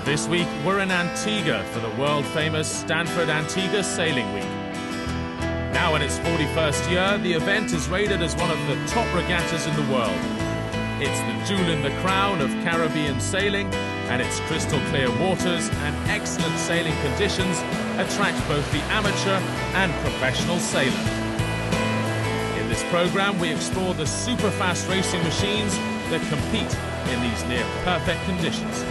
This week, we're in Antigua for the world-famous Stanford Antigua Sailing Week. Now in its 41st year, the event is rated as one of the top regattas in the world. It's the jewel in the crown of Caribbean sailing, and its crystal clear waters and excellent sailing conditions attract both the amateur and professional sailor. In this program, we explore the super fast racing machines that compete in these near perfect conditions.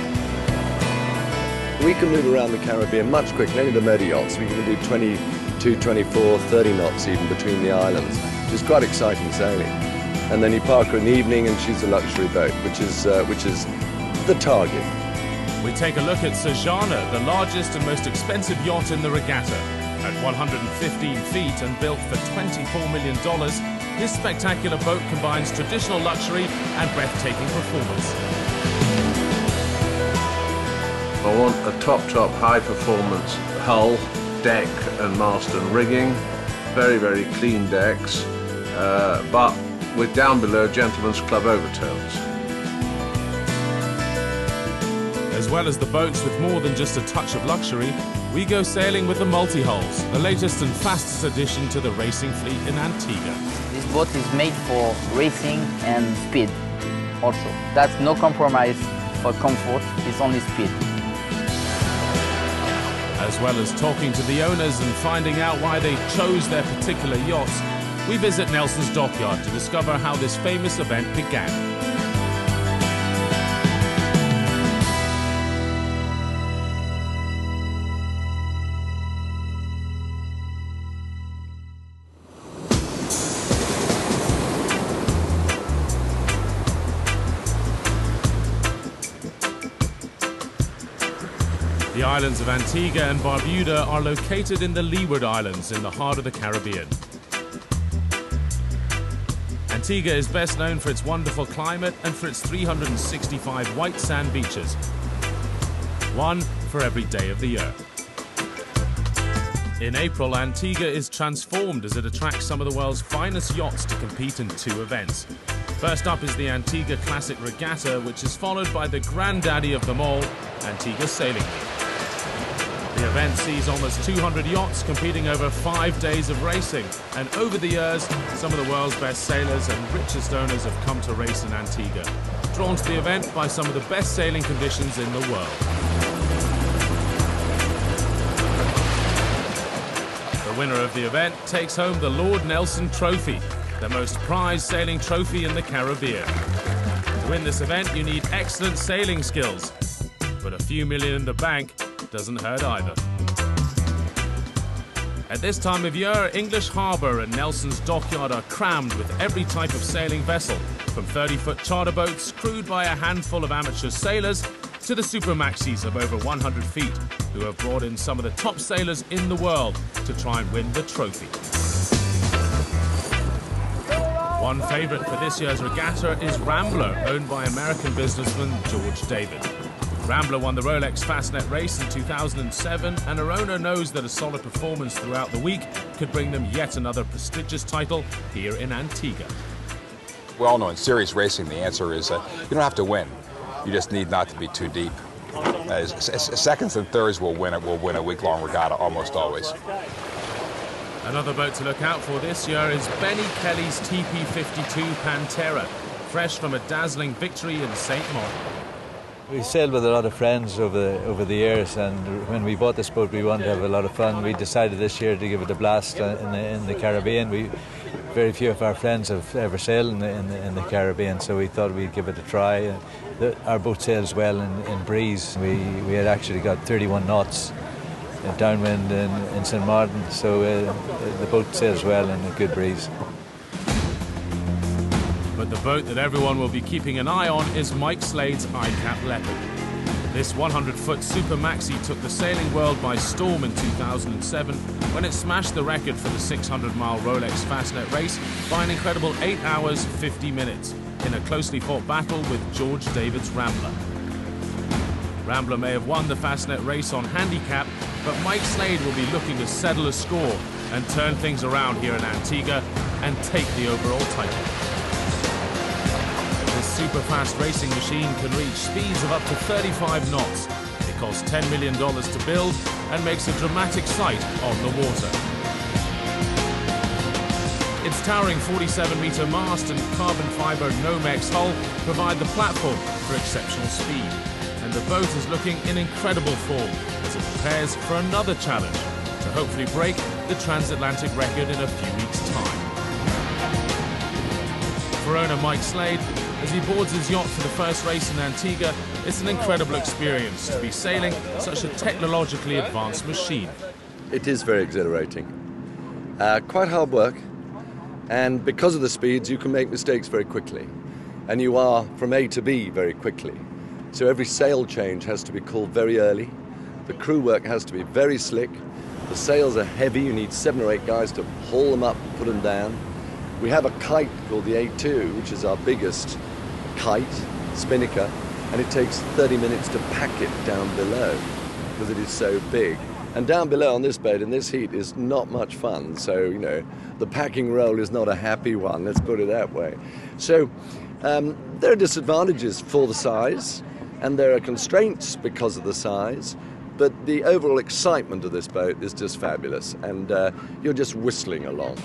We can move around the Caribbean much quicker, only the motor yachts. We can do 22, 24, 30 knots even between the islands, which is quite exciting sailing. And then you park her in the evening and she's a luxury boat, which is the target. We take a look at Sajana, the largest and most expensive yacht in the regatta. At 115 feet and built for $24 million, this spectacular boat combines traditional luxury and breathtaking performance. I want a top high-performance hull, deck and mast and rigging. Very, very clean decks, but with down below gentlemen's club overtones. As well as the boats with more than just a touch of luxury, we go sailing with the multi-hulls, the latest and fastest addition to the racing fleet in Antigua. This boat is made for racing and speed also. That's no compromise for comfort, it's only speed. As well as talking to the owners and finding out why they chose their particular yachts, we visit Nelson's dockyard to discover how this famous event began. The islands of Antigua and Barbuda are located in the Leeward Islands in the heart of the Caribbean. Antigua is best known for its wonderful climate and for its 365 white sand beaches, one for every day of the year. In April, Antigua is transformed as it attracts some of the world's finest yachts to compete in two events. First up is the Antigua Classic Regatta, which is followed by the granddaddy of them all, Antigua Sailing Week. The event sees almost 200 yachts competing over 5 days of racing, and over the years, some of the world's best sailors and richest owners have come to race in Antigua, drawn to the event by some of the best sailing conditions in the world. The winner of the event takes home the Lord Nelson Trophy, the most prized sailing trophy in the Caribbean. To win this event, you need excellent sailing skills, but a few million in the bank doesn't hurt either. At this time of year, English Harbour and Nelson's dockyard are crammed with every type of sailing vessel, from 30-foot charter boats crewed by a handful of amateur sailors to the super maxis of over 100 feet, who have brought in some of the top sailors in the world to try and win the trophy. One favourite for this year's regatta is Rambler, owned by American businessman George David. Rambler won the Rolex Fastnet race in 2007, and her owner knows that a solid performance throughout the week could bring them yet another prestigious title here in Antigua. We all know in serious racing the answer is you don't have to win. You just need not to be too deep. Seconds and thirds will win a week-long regatta almost always. Another boat to look out for this year is Benny Kelly's TP52 Pantera, fresh from a dazzling victory in St. Martin. We sailed with a lot of friends over the years, and when we bought this boat we wanted to have a lot of fun. We decided this year to give it a blast in the Caribbean. Very few of our friends have ever sailed in the Caribbean, so we thought we'd give it a try. Our boat sails well in breeze. We had actually got 31 knots downwind in St. Martin, so the boat sails well in a good breeze. But the boat that everyone will be keeping an eye on is Mike Slade's ICAP Leopard. This 100-foot super maxi took the sailing world by storm in 2007 when it smashed the record for the 600-mile Rolex Fastnet race by an incredible 8 hours 50 minutes in a closely fought battle with George David's Rambler. Rambler may have won the Fastnet race on handicap, but Mike Slade will be looking to settle a score and turn things around here in Antigua and take the overall title. This super fast racing machine can reach speeds of up to 35 knots. It cost $10 million to build and makes a dramatic sight on the water. Its towering 47-metre mast and carbon fibre Nomex hull provide the platform for exceptional speed. And the boat is looking in incredible form as it prepares for another challenge to hopefully break the transatlantic record in a few weeks' time. For owner Mike Slade, as he boards his yacht for the first race in Antigua, it's an incredible experience to be sailing such a technologically advanced machine. It is very exhilarating. Quite hard work, and because of the speeds you can make mistakes very quickly, and you are from A to B very quickly. So every sail change has to be called very early. The crew work has to be very slick. The sails are heavy. You need 7 or 8 guys to haul them up, put them down. We have a kite called the A2, which is our biggest kite, spinnaker, and it takes 30 minutes to pack it down below because it is so big. And down below on this boat in this heat is not much fun. So, you know, the packing role is not a happy one, let's put it that way. So there are disadvantages for the size, and there are constraints because of the size, but the overall excitement of this boat is just fabulous, and you're just whistling along.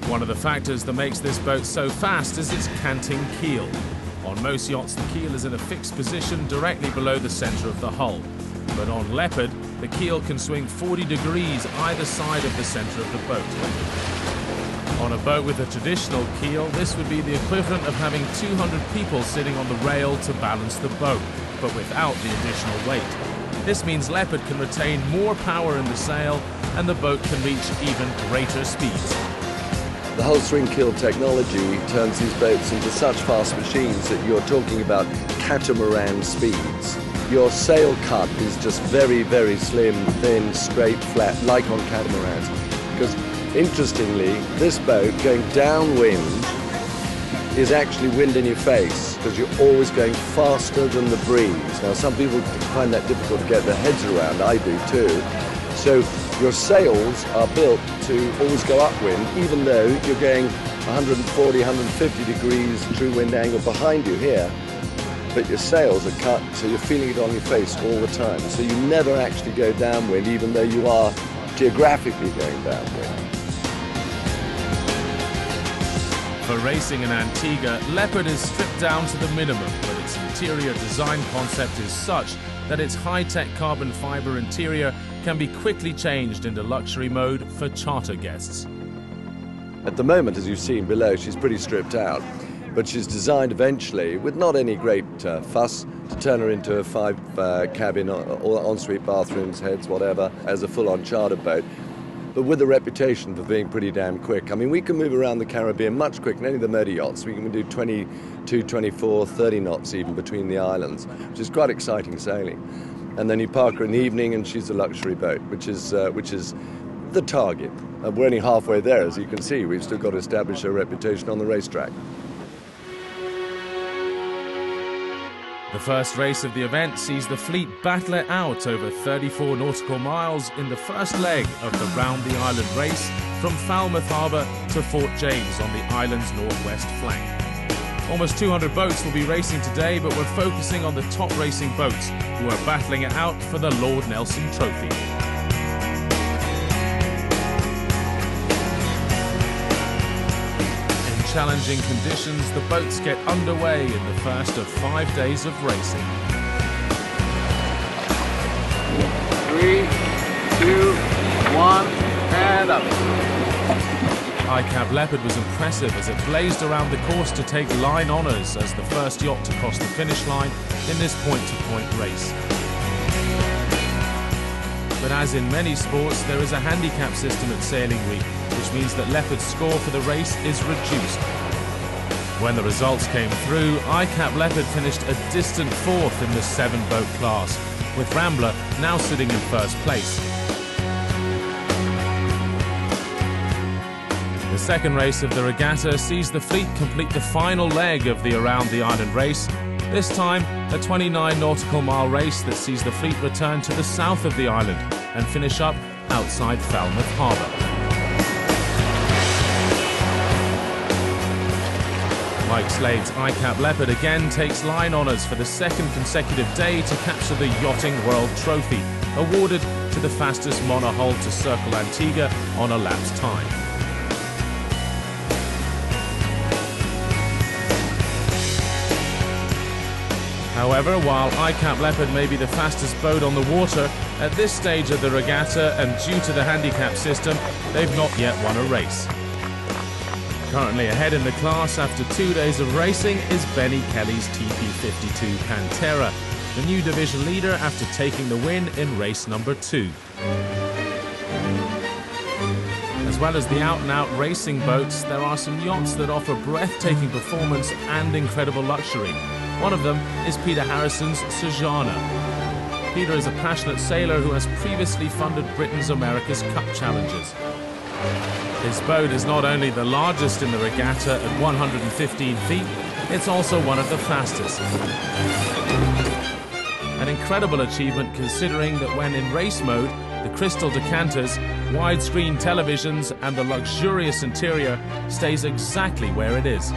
One of the factors that makes this boat so fast is its canting keel. On most yachts, the keel is in a fixed position directly below the center of the hull. But on Leopard, the keel can swing 40 degrees either side of the center of the boat. On a boat with a traditional keel, this would be the equivalent of having 200 people sitting on the rail to balance the boat, but without the additional weight. This means Leopard can retain more power in the sail, and the boat can reach even greater speeds. The whole swing keel technology turns these boats into such fast machines that you're talking about catamaran speeds. Your sail cut is just very, very slim, thin, straight, flat, like on catamarans. Because interestingly, this boat going downwind is actually wind in your face, because you're always going faster than the breeze. Now, some people find that difficult to get their heads around. I do too. So your sails are built to always go upwind, even though you're going 140, 150 degrees true wind angle behind you here. But your sails are cut, so you're feeling it on your face all the time. So you never actually go downwind, even though you are geographically going downwind. For racing in Antigua, Leopard is stripped down to the minimum, but its interior design concept is such that its high-tech carbon fiber interior can be quickly changed into luxury mode for charter guests. At the moment, as you've seen below, she's pretty stripped out, but she's designed eventually, with not any great fuss, to turn her into a 5-cabin or ensuite bathrooms, heads, whatever, as a full-on charter boat, but with a reputation for being pretty damn quick. I mean, we can move around the Caribbean much quicker than any of the motor yachts. We can do 22, 24, 30 knots even between the islands, which is quite exciting sailing. And then you park her in the evening and she's a luxury boat, which is the target. We're only halfway there, as you can see. We've still got to establish her reputation on the racetrack. The first race of the event sees the fleet battle it out over 34 nautical miles in the first leg of the Round the Island race from Falmouth Harbour to Fort James on the island's northwest flank. Almost 200 boats will be racing today, but we're focusing on the top racing boats who are battling it out for the Lord Nelson Trophy. Challenging conditions, the boats get underway in the first of 5 days of racing. 3, 2, 1, and up. ICAP Leopard was impressive as it blazed around the course to take line honours as the first yacht to cross the finish line in this point-to-point race. But as in many sports, there is a handicap system at Sailing Week, which means that Leopard's score for the race is reduced. When the results came through, ICAP Leopard finished a distant 4th in the 7-boat class, with Rambler now sitting in first place. The second race of the regatta sees the fleet complete the final leg of the Around the Island race, this time a 29 nautical mile race that sees the fleet return to the south of the island and finish up outside Falmouth Harbour. Mike Slade's ICAP Leopard again takes line honours for the second consecutive day to capture the Yachting World Trophy, awarded to the fastest monohull to circle Antigua on elapsed time. However, while ICAP Leopard may be the fastest boat on the water, at this stage of the regatta and due to the handicap system, they've not yet won a race. Currently ahead in the class after 2 days of racing is Benny Kelly's TP52 Pantera, the new division leader after taking the win in race number 2. As well as the out-and-out racing boats, there are some yachts that offer breathtaking performance and incredible luxury. One of them is Peter Harrison's Sejana. Peter is a passionate sailor who has previously funded Britain's America's Cup challenges. His boat is not only the largest in the regatta at 115 feet, it's also one of the fastest. An incredible achievement considering that when in race mode, the crystal decanters, widescreen televisions and the luxurious interior stays exactly where it is.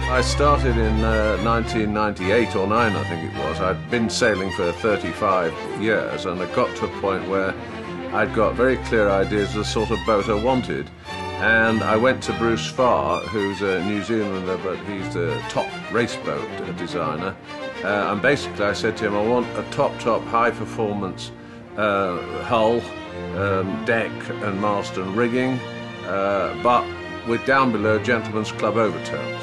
I started in 1998 or 9, I think it was. I'd been sailing for 35 years and I got to a point where I'd got very clear ideas of the sort of boat I wanted. And I went to Bruce Farr, who's a New Zealander, but he's the top race boat designer. And basically I said to him, I want a top high-performance hull, deck and mast and rigging, but with down below gentleman's club overtones.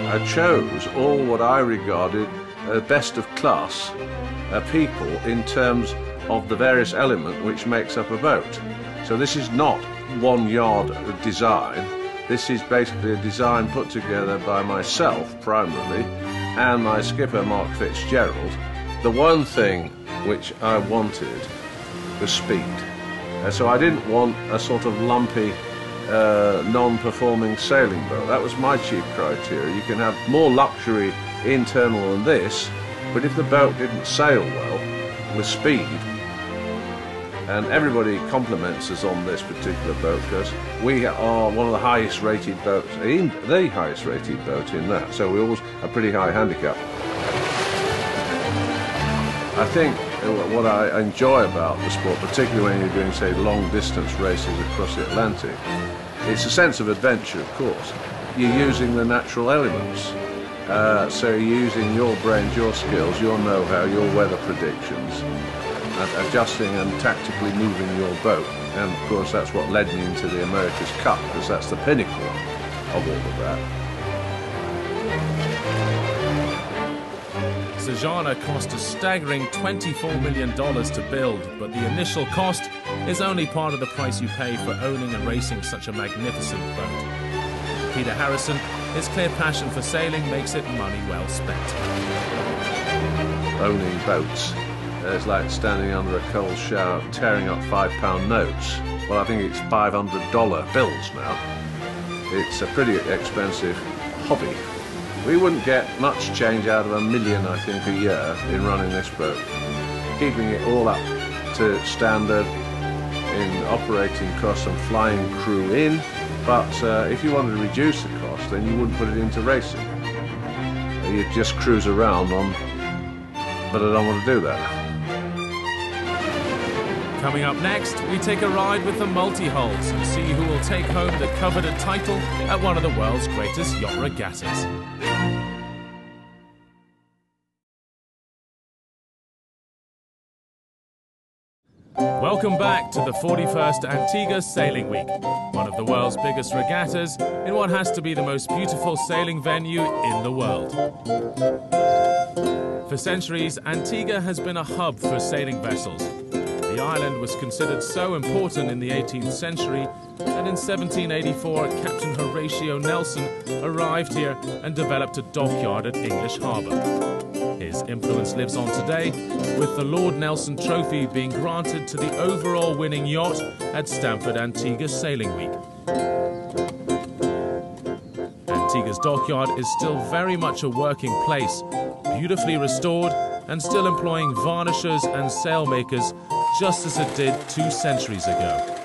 I chose all what I regarded best of class people in terms of the various elements which makes up a boat. So this is not one yard design. This is basically a design put together by myself primarily and my skipper Mark Fitzgerald. The one thing which I wanted was speed. So I didn't want a sort of lumpy non-performing sailing boat. That was my chief criteria. You can have more luxury internal than this, but if the boat didn't sail well with speed, and everybody compliments us on this particular boat because we are one of the highest rated boats, the highest rated boat in that, so we always a pretty high handicap. I think what I enjoy about the sport, particularly when you're doing, say, long distance races across the Atlantic, it's a sense of adventure, of course. You're using the natural elements. So you're using your brains, your skills, your know-how, your weather predictions, adjusting and tactically moving your boat. And of course that's what led me into the America's Cup, because that's the pinnacle of all of that. Sejana cost a staggering $24 million to build, but the initial cost is only part of the price you pay for owning and racing such a magnificent boat. Peter Harrison, his clear passion for sailing makes it money well spent. Owning boats is like standing under a cold shower tearing up £5 notes. Well, I think it's $500 bills now. It's a pretty expensive hobby. We wouldn't get much change out of $1 million, I think, a year in running this boat. Keeping it all up to standard in operating costs and flying crew in, but if you wanted to reduce the cost, then you wouldn't put it into racing. You'd just cruise around on, but I don't want to do that. Coming up next, we take a ride with the multi-hulls and see who will take home the coveted title at one of the world's greatest yacht regattas. Welcome back to the 41st Antigua Sailing Week, one of the world's biggest regattas in what has to be the most beautiful sailing venue in the world. For centuries, Antigua has been a hub for sailing vessels. The island was considered so important in the 18th century that in 1784 Captain Horatio Nelson arrived here and developed a dockyard at English Harbour. His influence lives on today, with the Lord Nelson Trophy being granted to the overall winning yacht at Stamford Antigua Sailing Week. Antigua's dockyard is still very much a working place, beautifully restored and still employing varnishers and sailmakers just as it did 2 centuries ago.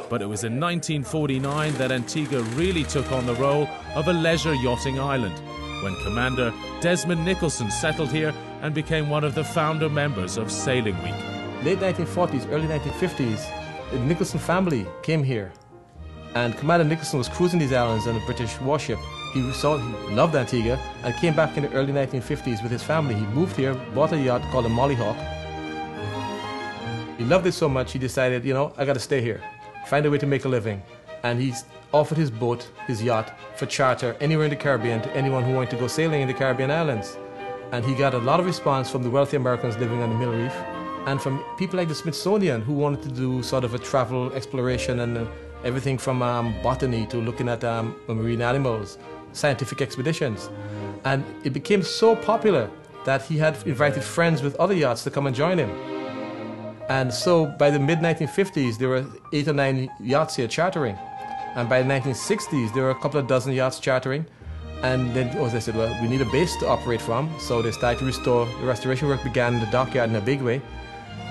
But it was in 1949 that Antigua really took on the role of a leisure yachting island, when Commander Desmond Nicholson settled here and became one of the founder members of Sailing Week. Late 1940s, early 1950s, the Nicholson family came here. And Commander Nicholson was cruising these islands on a British warship. He loved Antigua and came back in the early 1950s with his family. He moved here, bought a yacht called a Mollyhawk. He loved it so much he decided, you know, I got to stay here, find a way to make a living. And he offered his boat, his yacht, for charter anywhere in the Caribbean to anyone who wanted to go sailing in the Caribbean islands. And he got a lot of response from the wealthy Americans living on the Middle Reef and from people like the Smithsonian who wanted to do sort of a travel exploration and everything from botany to looking at marine animals, scientific expeditions. And it became so popular that he had invited friends with other yachts to come and join him. And so by the mid-1950s, there were 8 or 9 yachts here chartering. And by the 1960s, there were a couple of dozen yachts chartering. And then, as I said, well, we need a base to operate from. So they started to restore. The restoration work began in the dockyard in a big way.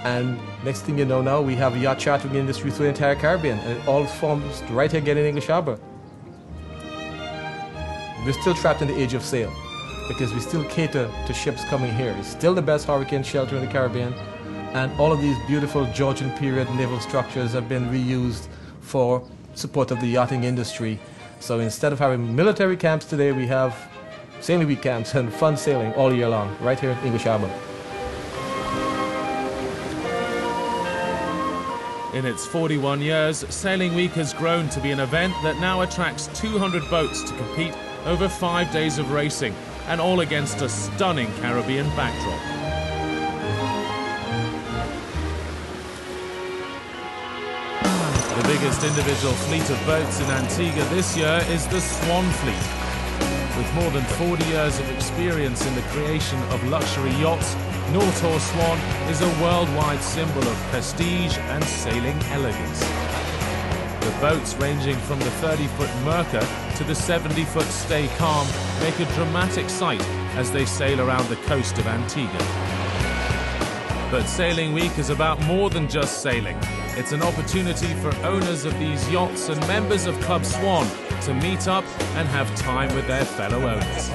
And next thing you know now, we have a yacht chartering industry through the entire Caribbean. And it all forms right here again in English Harbour. We're still trapped in the age of sail because we still cater to ships coming here. It's still the best hurricane shelter in the Caribbean. And all of these beautiful Georgian period naval structures have been reused for support of the yachting industry. So instead of having military camps today, we have Sailing Week camps and fun sailing all year long, right here in English Harbour. In its 41 years, Sailing Week has grown to be an event that now attracts 200 boats to compete over 5 days of racing, and all against a stunning Caribbean backdrop. The biggest individual fleet of boats in Antigua this year is the Swan Fleet. With more than 40 years of experience in the creation of luxury yachts, Nortor Swan is a worldwide symbol of prestige and sailing elegance. The boats ranging from the 30-foot Merca to the 70-foot Stay Calm make a dramatic sight as they sail around the coast of Antigua. But Sailing Week is about more than just sailing. It's an opportunity for owners of these yachts and members of Club Swan to meet up and have time with their fellow owners.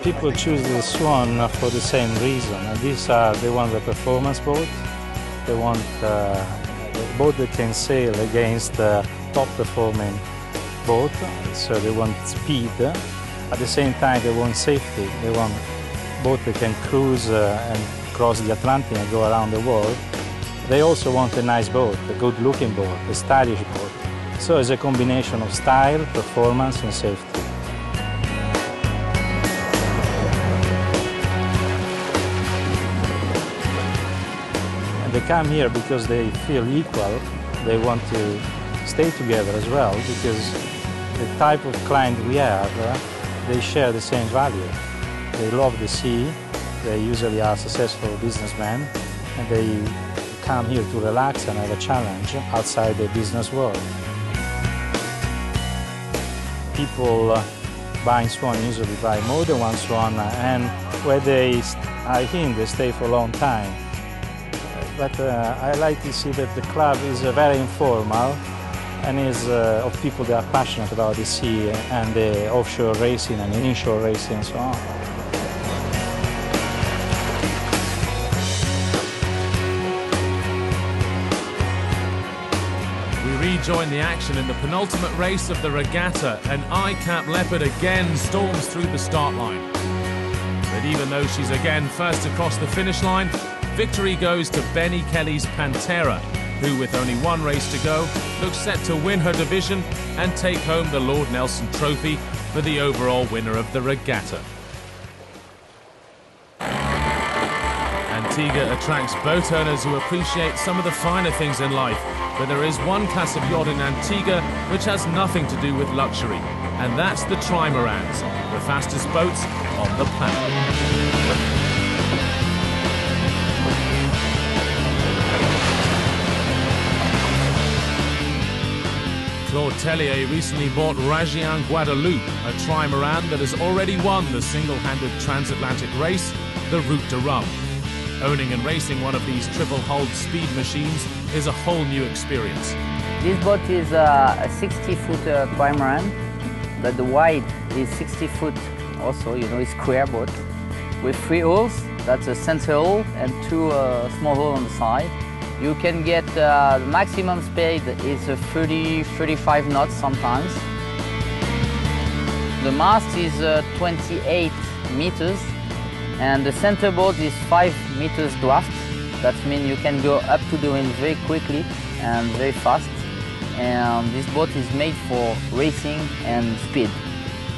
People choose the Swan for the same reason. They want the performance boat. They want a boat that can sail against the top-performing boat. So they want speed. At the same time, they want safety. They want a boat that can cruise and cross the Atlantic and go around the world. They also want a nice boat, a good-looking boat, a stylish boat. So it's a combination of style, performance, and safety. And they come here because they feel equal. They want to stay together as well because the type of client we have, they share the same value. They love the sea. They usually are successful businessmen, and they come here to relax and have a challenge outside the business world. People buying Swan usually buy more than one Swan, and where they are here, they stay for a long time. But I like to see that the club is very informal and is of people that are passionate about the sea and the offshore racing and inshore racing and so on. Rejoin the action in the penultimate race of the regatta, and I-Cap Leopard again storms through the start line. But even though she's again first across the finish line, victory goes to Benny Kelly's Pantera, who with only one race to go, looks set to win her division and take home the Lord Nelson Trophy for the overall winner of the regatta. Antigua attracts boat owners who appreciate some of the finer things in life, but there is one class of yacht in Antigua which has nothing to do with luxury, and that's the trimarans, the fastest boats on the planet. Claude Tellier recently bought Rajian Guadeloupe, a trimaran that has already won the single-handed transatlantic race, the Route de Rome. Owning and racing one of these triple-hulled speed machines is a whole new experience. This boat is a 60-foot trimaran, but the wide is 60 foot also, you know, it's square boat with 3 hulls. That's a center hull and 2 small hulls on the side. You can get the maximum speed is 30-35 knots sometimes. The mast is 28 meters and the center board is 5 meters draft. That means you can go up to the wind very quickly and very fast. And this boat is made for racing and speed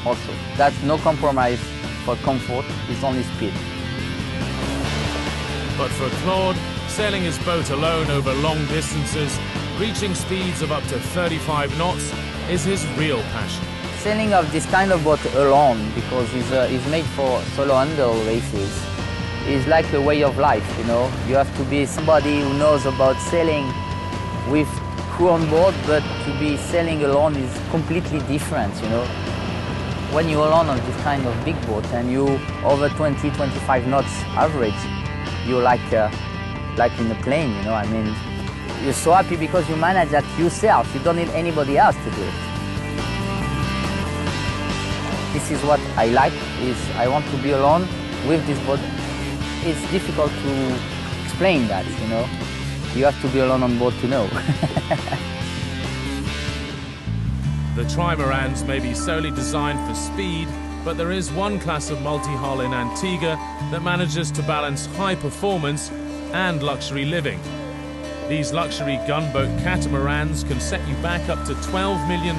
also. That's no compromise for comfort, it's only speed. But for Claude, sailing his boat alone over long distances, reaching speeds of up to 35 knots, is his real passion. Sailing of this kind of boat alone, because it's made for solo handle races, is like a way of life, you know. You have to be somebody who knows about sailing with crew on board, but to be sailing alone is completely different, you know. When you're alone on this kind of big boat and you over 20-25 knots average, you're like in a plane, you know. I mean, you're so happy because you manage that yourself. You don't need anybody else to do it. This is what I like, is I want to be alone with this boat. It's difficult to explain that, you know. You have to be alone on board to know. The trimarans may be solely designed for speed, but there is one class of multi-hull in Antigua that manages to balance high performance and luxury living. These luxury gunboat catamarans can set you back up to $12 million.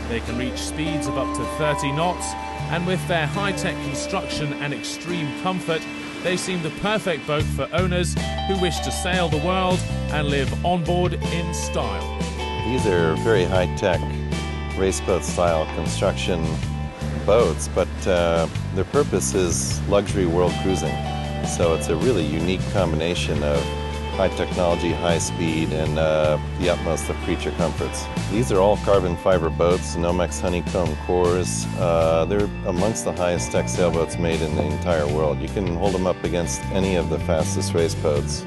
They can reach speeds of up to 30 knots, and with their high-tech construction and extreme comfort, they seem the perfect boat for owners who wish to sail the world and live on board in style. These are very high-tech raceboat style construction boats, but their purpose is luxury world cruising. So it's a really unique combination of high technology, high speed, and the utmost of creature comforts. These are all carbon fiber boats, Nomex honeycomb cores. They're amongst the highest tech sailboats made in the entire world. You can hold them up against any of the fastest race boats,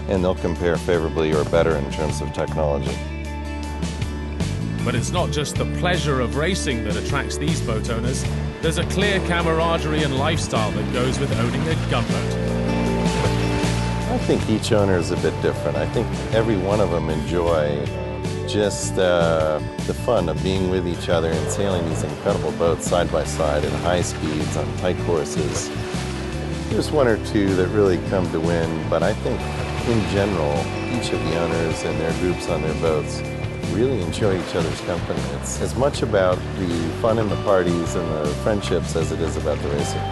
and they'll compare favorably or better in terms of technology. But it's not just the pleasure of racing that attracts these boat owners. There's a clear camaraderie and lifestyle that goes with owning a gunboat. I think each owner is a bit different. I think every one of them enjoy just the fun of being with each other and sailing these incredible boats side by side at high speeds on tight courses. There's one or two that really come to win, but I think in general, each of the owners and their groups on their boats really enjoy each other's company. It's as much about the fun in the parties and the friendships as it is about the racing.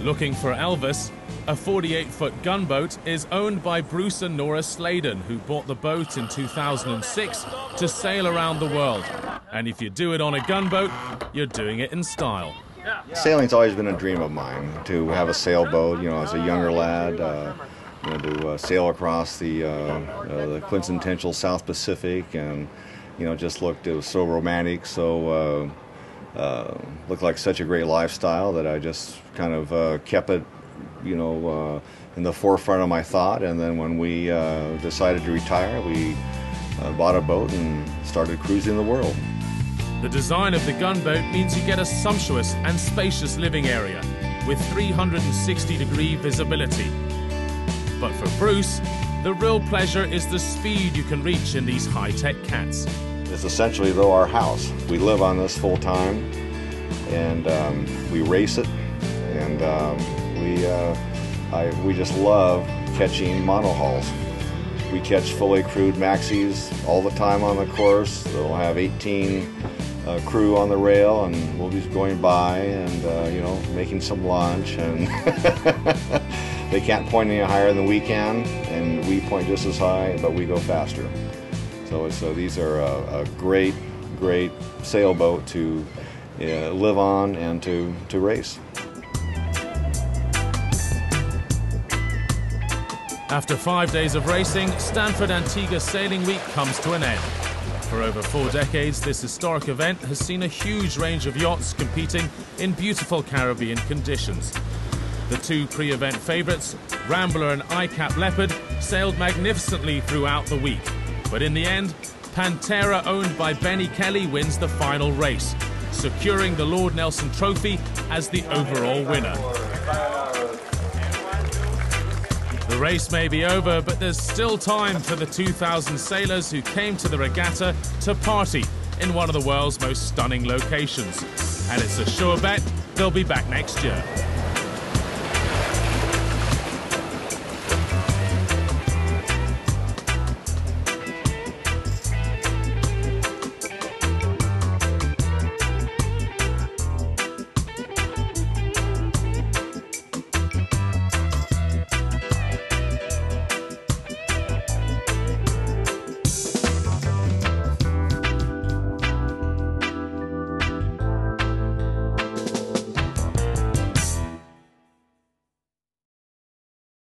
Looking for Elvis, a 48-foot gunboat is owned by Bruce and Nora Sladen, who bought the boat in 2006 to sail around the world. And if you do it on a gunboat, you're doing it in style. Sailing's always been a dream of mine, to have a sailboat, you know, as a younger lad, you know, to sail across the quintessential South Pacific, and, you know, it was so romantic, so looked like such a great lifestyle that I just kind of kept it, you know, in the forefront of my thought. And then when we decided to retire, we bought a boat and started cruising the world. The design of the gunboat means you get a sumptuous and spacious living area with 360-degree visibility. But for Bruce, the real pleasure is the speed you can reach in these high-tech cats. It's essentially, though, our house. We live on this full-time, and we race it, and we just love catching monohulls. We catch fully crewed maxis all the time on the course. They'll have 18 crew on the rail, and we'll be going by and you know, making some lunch, and they can't point any higher than we can, and we point just as high, but we go faster. So these are a great sailboat to live on and to race. After 5 days of racing, Stanford Antigua Sailing Week comes to an end. For over 4 decades, this historic event has seen a huge range of yachts competing in beautiful Caribbean conditions. The two pre-event favourites, Rambler and iCap Leopard, sailed magnificently throughout the week. But in the end, Pantera, owned by Benny Kelly, wins the final race, securing the Lord Nelson Trophy as the overall winner. The race may be over, but there's still time for the 2,000 sailors who came to the regatta to party in one of the world's most stunning locations. And it's a sure bet they'll be back next year.